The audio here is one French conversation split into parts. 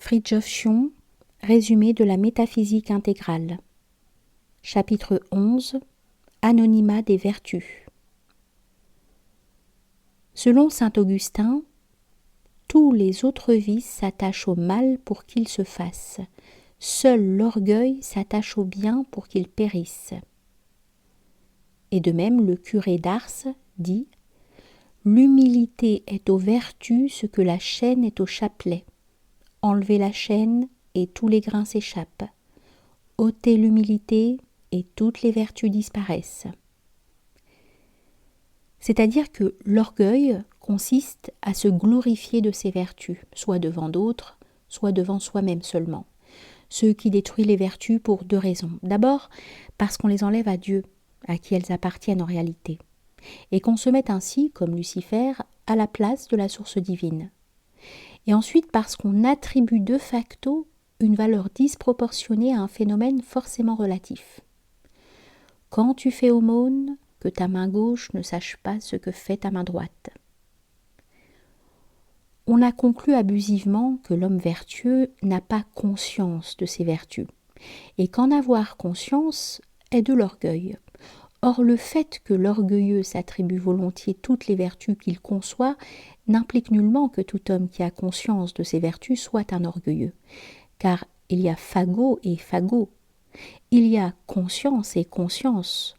Fridtjof Schuon, résumé de la métaphysique intégrale. Chapitre 11. Anonymat des vertus. Selon saint Augustin, tous les autres vices s'attachent au mal pour qu'ils se fassent. Seul l'orgueil s'attache au bien pour qu'il périsse. Et de même, le curé d'Ars dit « L'humilité est aux vertus ce que la chaîne est au chapelet. Enlevez la chaîne et tous les grains s'échappent. Ôtez l'humilité et toutes les vertus disparaissent. » C'est-à-dire que l'orgueil consiste à se glorifier de ses vertus, soit devant d'autres, soit devant soi-même seulement. Ce qui détruit les vertus pour deux raisons. D'abord, parce qu'on les enlève à Dieu, à qui elles appartiennent en réalité, et qu'on se met ainsi, comme Lucifer, à la place de la source divine. Et ensuite parce qu'on attribue de facto une valeur disproportionnée à un phénomène forcément relatif. Quand tu fais aumône, que ta main gauche ne sache pas ce que fait ta main droite. On a conclu abusivement que l'homme vertueux n'a pas conscience de ses vertus, et qu'en avoir conscience est de l'orgueil. Or, le fait que l'orgueilleux s'attribue volontiers toutes les vertus qu'il conçoit n'implique nullement que tout homme qui a conscience de ses vertus soit un orgueilleux, car il y a fagot et fagot, il y a conscience et conscience.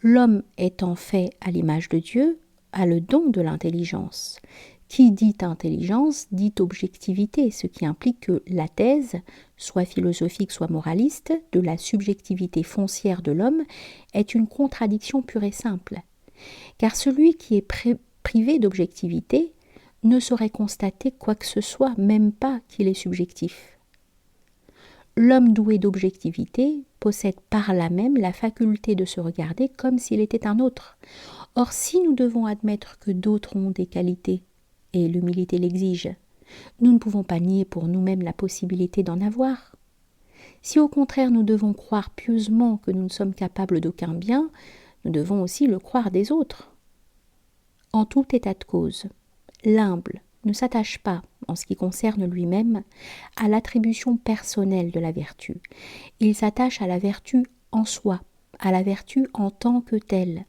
L'homme étant fait à l'image de Dieu a le don de l'intelligence. Qui dit intelligence dit objectivité, ce qui implique que la thèse, soit philosophique soit moraliste, de la subjectivité foncière de l'homme est une contradiction pure et simple. Car celui qui est privé d'objectivité ne saurait constater quoi que ce soit, même pas qu'il est subjectif. L'homme doué d'objectivité possède par là même la faculté de se regarder comme s'il était un autre. Or, si nous devons admettre que d'autres ont des qualités, et l'humilité l'exige, nous ne pouvons pas nier pour nous-mêmes la possibilité d'en avoir. Si au contraire nous devons croire pieusement que nous ne sommes capables d'aucun bien, nous devons aussi le croire des autres. En tout état de cause, l'humble ne s'attache pas, en ce qui concerne lui-même, à l'attribution personnelle de la vertu. Il s'attache à la vertu en soi, à la vertu en tant que telle,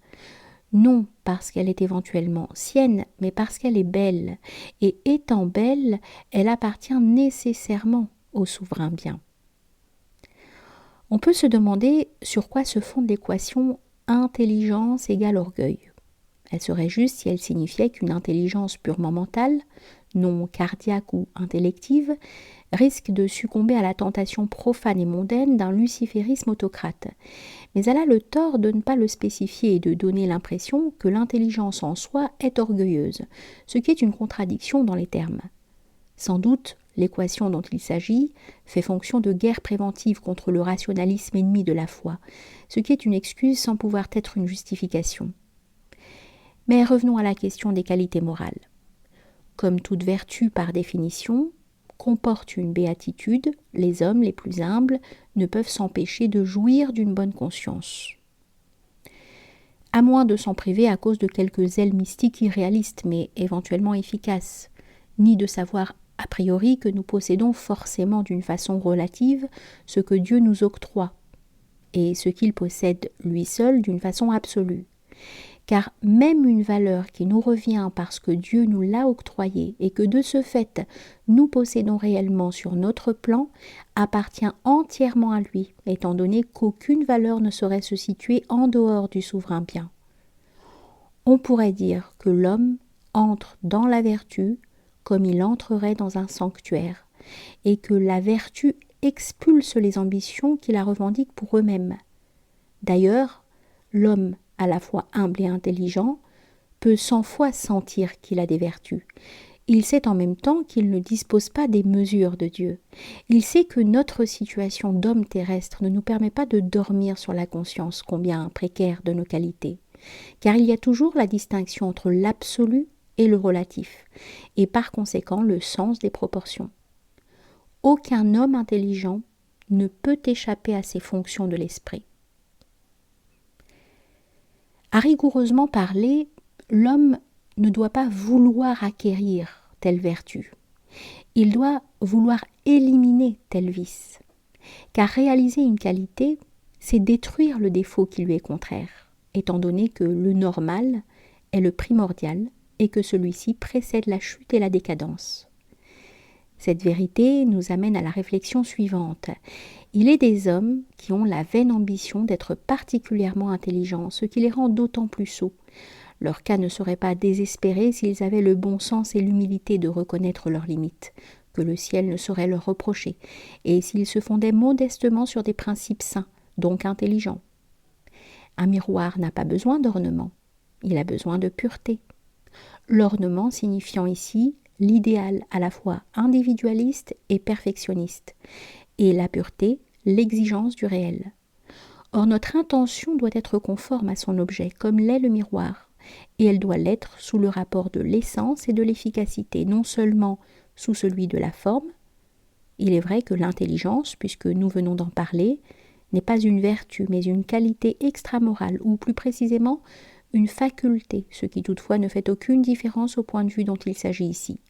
non parce qu'elle est éventuellement sienne, mais parce qu'elle est belle, et étant belle, elle appartient nécessairement au souverain bien. On peut se demander sur quoi se fonde l'équation intelligence égale orgueil. Elle serait juste si elle signifiait qu'une intelligence purement mentale, non cardiaque ou intellective, risque de succomber à la tentation profane et mondaine d'un luciférisme autocrate. Mais elle a le tort de ne pas le spécifier et de donner l'impression que l'intelligence en soi est orgueilleuse, ce qui est une contradiction dans les termes. Sans doute, l'équation dont il s'agit fait fonction de guerre préventive contre le rationalisme ennemi de la foi, ce qui est une excuse sans pouvoir être une justification. Mais revenons à la question des qualités morales. Comme toute vertu par définition comporte une béatitude, les hommes les plus humbles ne peuvent s'empêcher de jouir d'une bonne conscience. À moins de s'en priver à cause de quelques ailes mystiques irréalistes, mais éventuellement efficaces, ni de savoir a priori que nous possédons forcément d'une façon relative ce que Dieu nous octroie, et ce qu'il possède lui seul d'une façon absolue. Car même une valeur qui nous revient parce que Dieu nous l'a octroyée et que de ce fait nous possédons réellement sur notre plan appartient entièrement à lui, étant donné qu'aucune valeur ne saurait se situer en dehors du souverain bien. On pourrait dire que l'homme entre dans la vertu comme il entrerait dans un sanctuaire, et que la vertu expulse les ambitions qui la revendiquent pour eux-mêmes. D'ailleurs, l'homme à la fois humble et intelligent, peut 100 fois sentir qu'il a des vertus. Il sait en même temps qu'il ne dispose pas des mesures de Dieu. Il sait que notre situation d'homme terrestre ne nous permet pas de dormir sur la conscience combien précaire de nos qualités, car il y a toujours la distinction entre l'absolu et le relatif, et par conséquent le sens des proportions. Aucun homme intelligent ne peut échapper à ces fonctions de l'esprit. À rigoureusement parler, l'homme ne doit pas vouloir acquérir telle vertu. il doit vouloir éliminer tel vice. Car réaliser une qualité, c'est détruire le défaut qui lui est contraire, étant donné que le normal est le primordial et que celui-ci précède la chute et la décadence. Cette vérité nous amène à la réflexion suivante. Il est des hommes qui ont la vaine ambition d'être particulièrement intelligents, ce qui les rend d'autant plus sots. Leur cas ne serait pas désespéré s'ils avaient le bon sens et l'humilité de reconnaître leurs limites, que le ciel ne saurait leur reprocher, et s'ils se fondaient modestement sur des principes sains, donc intelligents. Un miroir n'a pas besoin d'ornement, il a besoin de pureté. L'ornement signifiant ici l'idéal à la fois individualiste et perfectionniste, et la pureté, l'exigence du réel. Or notre intention doit être conforme à son objet, comme l'est le miroir, et elle doit l'être sous le rapport de l'essence et de l'efficacité, non seulement sous celui de la forme. Il est vrai que l'intelligence, puisque nous venons d'en parler, n'est pas une vertu, mais une qualité extramorale, ou plus précisément une faculté, ce qui toutefois ne fait aucune différence au point de vue dont il s'agit ici.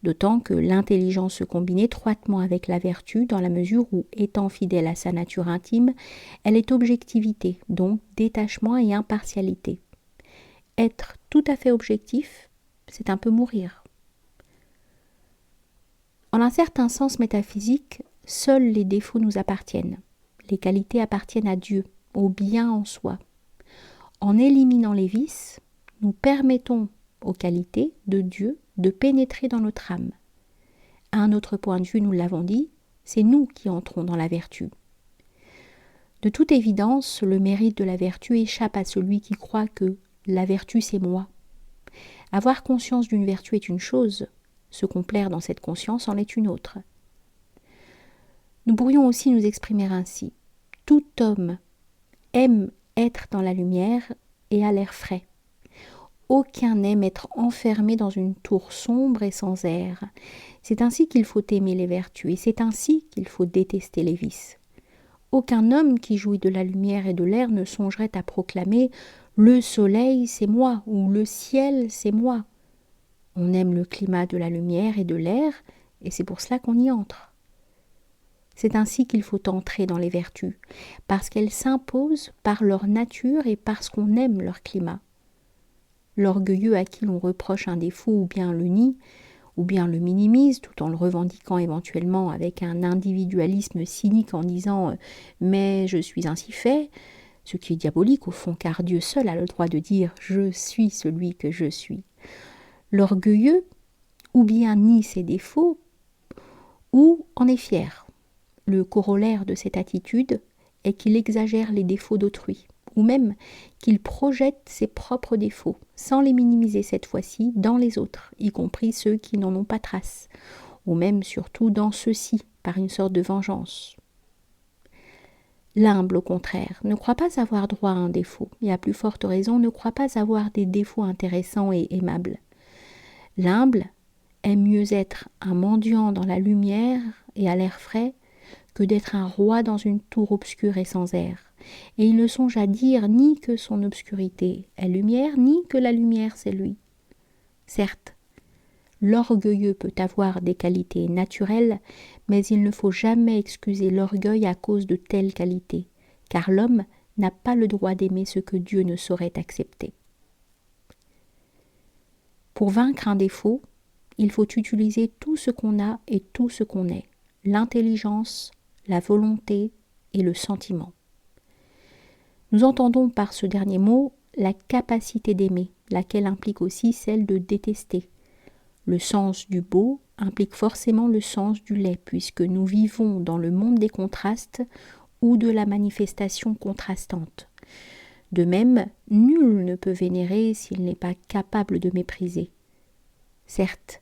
D'autant que l'intelligence se combine étroitement avec la vertu dans la mesure où, étant fidèle à sa nature intime, elle est objectivité, donc détachement et impartialité. Être tout à fait objectif, c'est un peu mourir. En un certain sens métaphysique, seuls les défauts nous appartiennent. Les qualités appartiennent à Dieu, au bien en soi. En éliminant les vices, nous permettons aux qualités de Dieu de pénétrer dans notre âme. À un autre point de vue, nous l'avons dit, c'est nous qui entrons dans la vertu. De toute évidence, le mérite de la vertu échappe à celui qui croit que la vertu c'est moi. Avoir conscience d'une vertu est une chose, se complaire dans cette conscience en est une autre. Nous pourrions aussi nous exprimer ainsi. Tout homme aime être dans la lumière et à l'air frais. Aucun n'aime être enfermé dans une tour sombre et sans air. C'est ainsi qu'il faut aimer les vertus et c'est ainsi qu'il faut détester les vices. Aucun homme qui jouit de la lumière et de l'air ne songerait à proclamer « le soleil c'est moi » ou « le ciel c'est moi ». On aime le climat de la lumière et de l'air et c'est pour cela qu'on y entre. C'est ainsi qu'il faut entrer dans les vertus, parce qu'elles s'imposent par leur nature et parce qu'on aime leur climat. L'orgueilleux à qui l'on reproche un défaut ou bien le nie, ou bien le minimise tout en le revendiquant éventuellement avec un individualisme cynique en disant « mais je suis ainsi fait », ce qui est diabolique au fond car Dieu seul a le droit de dire « je suis celui que je suis ». L'orgueilleux ou bien nie ses défauts ou en est fier. Le corollaire de cette attitude est qu'il exagère les défauts d'autrui, ou même qu'il projette ses propres défauts, sans les minimiser cette fois-ci dans les autres, y compris ceux qui n'en ont pas trace, ou même surtout dans ceux-ci, par une sorte de vengeance. L'humble, au contraire, ne croit pas avoir droit à un défaut, et à plus forte raison ne croit pas avoir des défauts intéressants et aimables. L'humble aime mieux être un mendiant dans la lumière et à l'air frais que d'être un roi dans une tour obscure et sans air. Et il ne songe à dire ni que son obscurité est lumière, ni que la lumière c'est lui. Certes, l'orgueilleux peut avoir des qualités naturelles, mais il ne faut jamais excuser l'orgueil à cause de telles qualités, car l'homme n'a pas le droit d'aimer ce que Dieu ne saurait accepter. Pour vaincre un défaut, il faut utiliser tout ce qu'on a et tout ce qu'on est, l'intelligence, la volonté et le sentiment. Nous entendons par ce dernier mot la capacité d'aimer, laquelle implique aussi celle de détester. Le sens du beau implique forcément le sens du laid, puisque nous vivons dans le monde des contrastes ou de la manifestation contrastante. De même, nul ne peut vénérer s'il n'est pas capable de mépriser. Certes,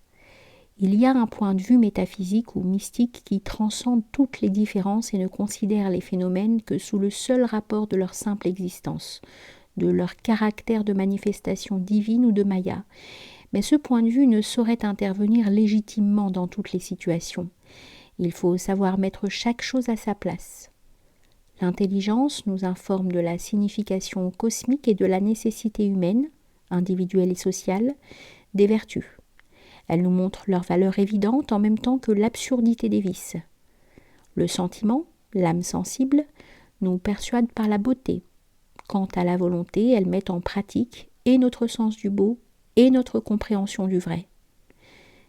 il y a un point de vue métaphysique ou mystique qui transcende toutes les différences et ne considère les phénomènes que sous le seul rapport de leur simple existence, de leur caractère de manifestation divine ou de maya. Mais ce point de vue ne saurait intervenir légitimement dans toutes les situations. Il faut savoir mettre chaque chose à sa place. L'intelligence nous informe de la signification cosmique et de la nécessité humaine, individuelle et sociale, des vertus. Elles nous montrent leur valeur évidente en même temps que l'absurdité des vices. Le sentiment, l'âme sensible, nous persuade par la beauté. Quant à la volonté, elles mettent en pratique et notre sens du beau et notre compréhension du vrai.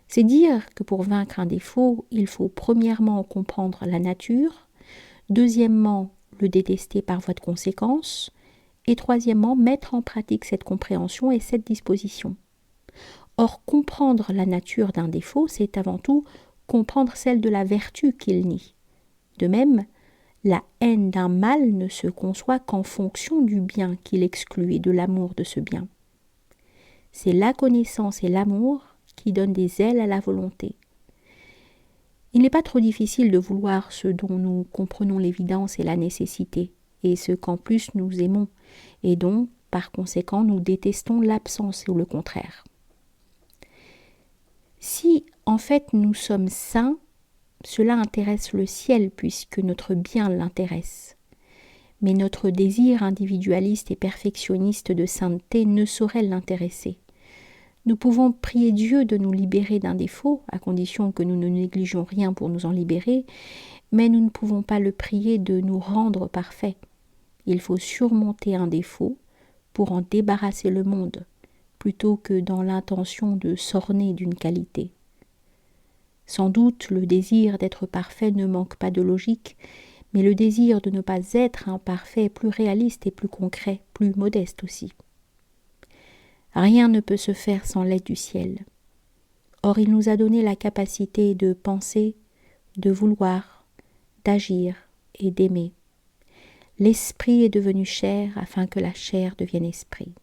C'est dire que pour vaincre un défaut, il faut premièrement comprendre la nature, deuxièmement le détester par voie de conséquence, et troisièmement mettre en pratique cette compréhension et cette disposition. Or, comprendre la nature d'un défaut, c'est avant tout comprendre celle de la vertu qu'il nie. De même, la haine d'un mal ne se conçoit qu'en fonction du bien qu'il exclut et de l'amour de ce bien. C'est la connaissance et l'amour qui donnent des ailes à la volonté. Il n'est pas trop difficile de vouloir ce dont nous comprenons l'évidence et la nécessité, et ce qu'en plus nous aimons, et dont, par conséquent, nous détestons l'absence ou le contraire. Si, en fait, nous sommes saints, cela intéresse le ciel puisque notre bien l'intéresse. Mais notre désir individualiste et perfectionniste de sainteté ne saurait l'intéresser. Nous pouvons prier Dieu de nous libérer d'un défaut, à condition que nous ne négligeons rien pour nous en libérer, mais nous ne pouvons pas le prier de nous rendre parfaits. Il faut surmonter un défaut pour en débarrasser le monde, plutôt que dans l'intention de s'orner d'une qualité. Sans doute le désir d'être parfait ne manque pas de logique, mais le désir de ne pas être imparfait est plus réaliste et plus concret, plus modeste aussi. Rien ne peut se faire sans l'aide du ciel. Or il nous a donné la capacité de penser, de vouloir, d'agir et d'aimer. L'esprit est devenu chair afin que la chair devienne esprit.